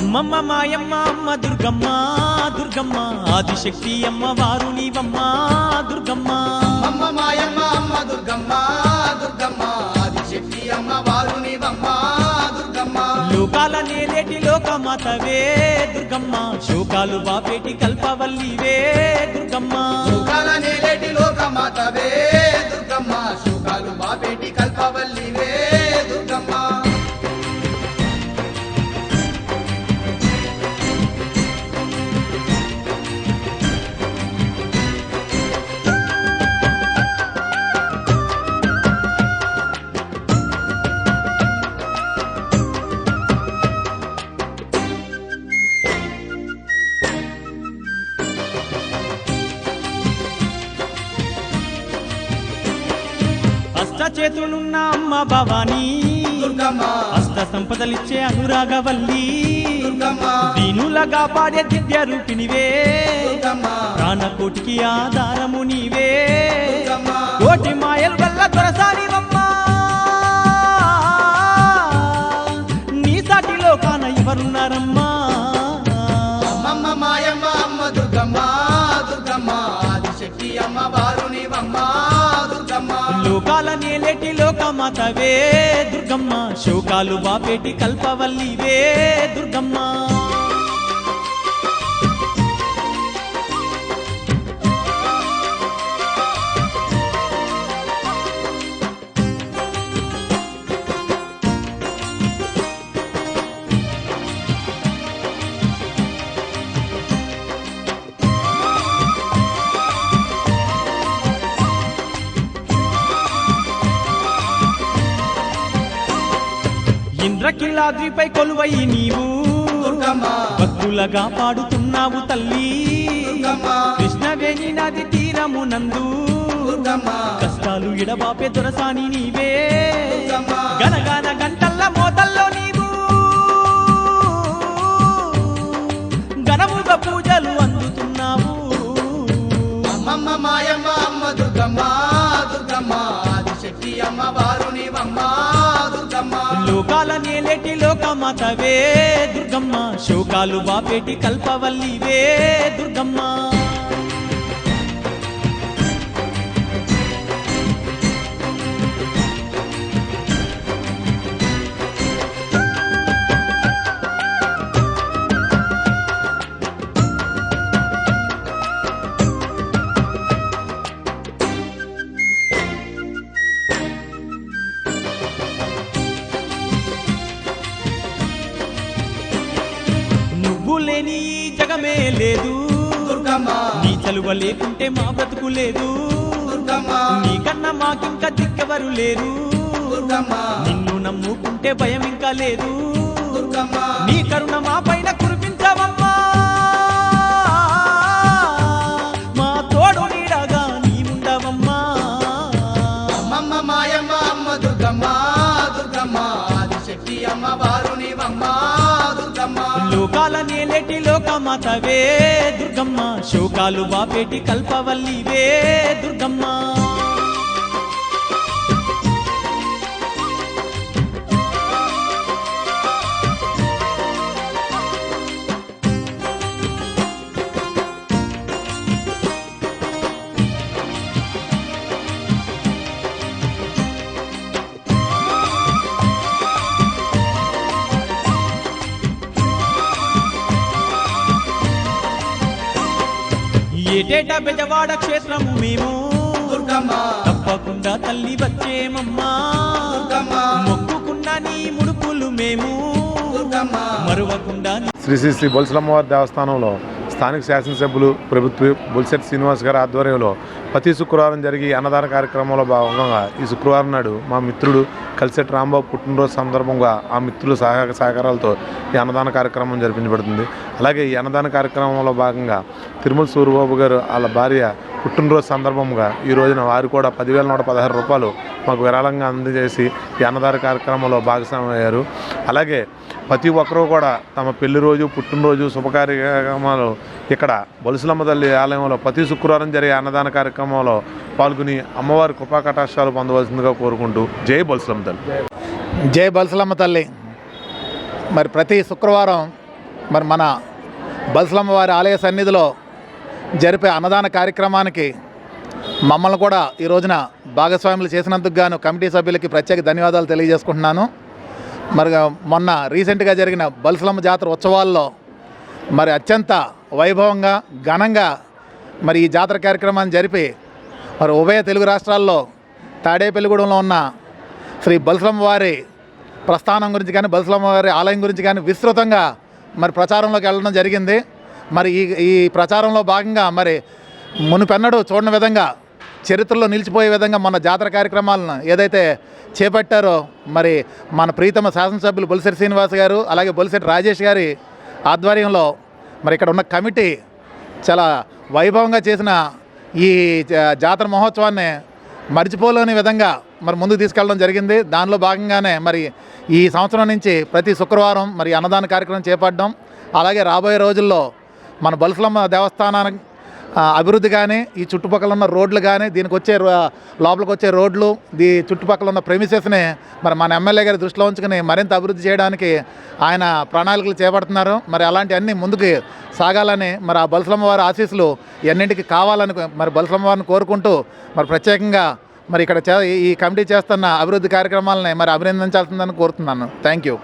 అమ్మమ్మ మాయమ్మ అమ్మ దుర్గమ్మ దుర్గమ్మ ఆదిశక్తి అమ్మ వారు నీవమ్మ దుర్గమ్మ. అమ్మ మాయమ్మ అమ్మ దుర్గమ్మ దుర్గమ్మ ఆదిశక్తి అమ్మ వారు నీవమ్మ దుర్గమ్మ. లోకాల నేలేటి లోకమాతవే దుర్గమ్మ, శోకాలు బాపేటి కల్పవల్లివే దుర్గమ్మ. లోకాల నేలేటి లోకమాతవే దుర్గమ్మ, శోకాలు బాపేటి కల్పవల్లివే దుర్గమ్మ. చేతులున్న అమ్మ భవానీ దుర్గమ్మ, అష్ట సంపదలిచ్చే అనురాగవల్లి దుర్గమ్మ, దీనులగా పాడే దివ్య రూపినివే దుర్గమ్మ, ప్రాణకోటికి ఆధారము నీవే దుర్గమ్మ. కోటి మాయల వల్ల దొరసానివమ్మ, నీ సాటిలో కాన ఎవరున్నారమ్మా. అమ్మమ్మ మాయమ్మ అమ్మ దుర్గమ్మ దుర్గమ్మ ఆదిశక్తి అమ్మ వారు నీవమ్మ దుర్గమ్మ. లోకాల నేలేటి లోకమాతవే దుర్గమ్మ, శోకాలు బాపేటి కల్పవల్లివే దుర్గమ్మ. ఇంద్రకీలాద్రిపై కొలువై నీవు దుర్గమ్మ, భక్తులగా పాడుతున్నావు తల్లి. దుర్గమ్మ, కృష్ణవేణి నది తీరమునందు దుర్గమ్మ, కష్టాలు ఎడబాపే దొరసాని నీవే. దుర్గమ్మ, గనగాన గంటల్ల మోతల్లో నీవు ఘనముగా పూజలు అందుతున్నావు. అమ్మమ్మ మాయమ్మ అమ్మ దుర్గమ్మ దుర్గమ్మ ఆదిశక్తి అమ్మ వారు నీవమ్మ దుర్గమ్మ. లోకాల నేలేటి లోకమాతవే దుర్గమ్మ, శోకాలు బాపేటి కల్పవల్లివే దుర్గమ్మ. నువ్వు లేని ఈ జగమే లేదు దుర్గమ్మ, నీ చలువ లేకుంటే మా బ్రతుకు లేదు. దుర్గమ్మ, నీకన్నా మాకింకా దిక్కెవరు లేరు. దుర్గమ్మ, నిన్ను నమ్ముకుంటే భయం ఇంకా లేదు. దుర్గమ్మ, నీ కరుణ మా పైన కురిపించవమ్మా, మా తోడు నీడగా నీవుండవమ్మా. అమ్మమ్మ మాయమ్మ అమ్మ దుర్గమ్మ దుర్గమ్మ ఆదిశక్తి అమ్మ వారు నీవమ్మ దుర్గమ్మ. లోకాల నేలేటి లోకమాతవే దుర్గమ్మ, శోకాలు బాపేటి కల్పవల్లివే దుర్గమ్మ. ఏటేటా బెజవాడ క్షేత్రము మేము దుర్గమ్మ, తప్పకుండా తల్లి వచ్చేమమ్మా. దుర్గమ్మ, మొక్కుకున్నా నీ ముడుపులు మేము దుర్గమ్మ. మరువకుండా. శ్రీ శ్రీ శ్రీ బొల్సలమ్మవారి దేవస్థానంలో స్థానిక శాసనసభ్యులు ప్రభుత్వ బొలిశెట్టి శ్రీనివాస్ గారి ఆధ్వర్యంలో ప్రతి శుక్రవారం జరిగే అన్నదాన కార్యక్రమంలో భాగంగా ఈ శుక్రవారం నాడు మా మిత్రుడు కలిసెట్టి రాంబాబు పుట్టినరోజు సందర్భంగా ఆ మిత్రుల సహకారాలతో ఈ అన్నదాన కార్యక్రమం జరిపించబడుతుంది. అలాగే ఈ అన్నదాన కార్యక్రమంలో భాగంగా తిరుమల సూరిబాబు గారు వాళ్ళ భార్య పుట్టినరోజు సందర్భంగా ఈ రోజున వారు కూడా 10,116 రూపాయలు మాకు విరాళంగా అందజేసి ఈ అన్నదాన కార్యక్రమంలో భాగస్వామయ్యారు. అలాగే ప్రతి ఒక్కరూ కూడా తమ పెళ్లి రోజు పుట్టినరోజు శుభకార్యక్రమాలు ఇక్కడ బొలుసులమ్మ తల్లి ఆలయంలో ప్రతి శుక్రవారం జరిగే అన్నదాన కార్యక్రమంలో పాల్గొని అమ్మవారి కృపా కటాక్షాలు పొందవలసిందిగా కోరుకుంటూ జై బొలుసులమ్మ తల్లి. జై బొలుసులమ్మ తల్లి. మరి ప్రతి శుక్రవారం మరి మన బల్సులమ్మ వారి ఆలయ సన్నిధిలో జరిపే అన్నదాన కార్యక్రమానికి మమ్మల్ని కూడా ఈ రోజున భాగస్వాములు చేసినందుకు గాను కమిటీ సభ్యులకి ప్రత్యేక ధన్యవాదాలు తెలియజేసుకుంటున్నాను. మరి మొన్న రీసెంట్గా జరిగిన బల్సులమ్మ జాతర ఉత్సవాల్లో మరి అత్యంత వైభవంగా ఘనంగా మరి ఈ జాతర కార్యక్రమాన్ని జరిపి మరి ఉభయ తెలుగు రాష్ట్రాల్లో తాడేపల్లిగూడెంలో ఉన్న శ్రీ బల్సులమ్మ వారి ప్రస్థానం గురించి కానీ బల్సులమ్మ వారి ఆలయం గురించి కానీ విస్తృతంగా మరి ప్రచారంలోకి వెళ్ళడం జరిగింది. మరి ఈ ప్రచారంలో భాగంగా మరి మునుపెన్నడూ చూడని విధంగా చరిత్రలో నిలిచిపోయే విధంగా మన జాతర కార్యక్రమాలను ఏదైతే చేపట్టారో మరి మన ప్రీతమ శాసనసభ్యులు బొలిశెట్టి శ్రీనివాస్ గారు అలాగే బొలిశెట్టి రాజేష్ గారి ఆధ్వర్యంలో మరి ఇక్కడ ఉన్న కమిటీ చాలా వైభవంగా చేసిన ఈ జాతర మహోత్సవాన్ని మర్చిపోలేని విధంగా మరి ముందుకు తీసుకెళ్ళడం జరిగింది. దానిలో భాగంగానే మరి ఈ సంవత్సరం నుంచి ప్రతి శుక్రవారం మరి అన్నదాన కార్యక్రమం చేపట్టడం, అలాగే రాబోయే రోజుల్లో మన బల్సులమ్మ దేవస్థానానికి అభివృద్ధి కానీ ఈ చుట్టుపక్కల ఉన్న రోడ్లు కానీ దీనికి వచ్చే లోపలికి వచ్చే రోడ్లు చుట్టుపక్కల ఉన్న ప్రెమిసెస్ని మరి మన ఎమ్మెల్యే గారి దృష్టిలో ఉంచుకుని మరింత అభివృద్ధి చేయడానికి ఆయన ప్రణాళికలు చేపడుతున్నారు. మరి అలాంటివన్నీ ముందుకు సాగాలని మరి ఆ బల్సులమ్మ వారి ఆశీస్సులు ఎన్నింటికి కావాలని మరి బల్సులమ్మ వారిని కోరుకుంటూ మరి ప్రత్యేకంగా మరి ఇక్కడ ఈ కమిటీ చేస్తున్న అభివృద్ధి కార్యక్రమాలని మరి అభినందించాల్సిందని కోరుతున్నాను. Thank you.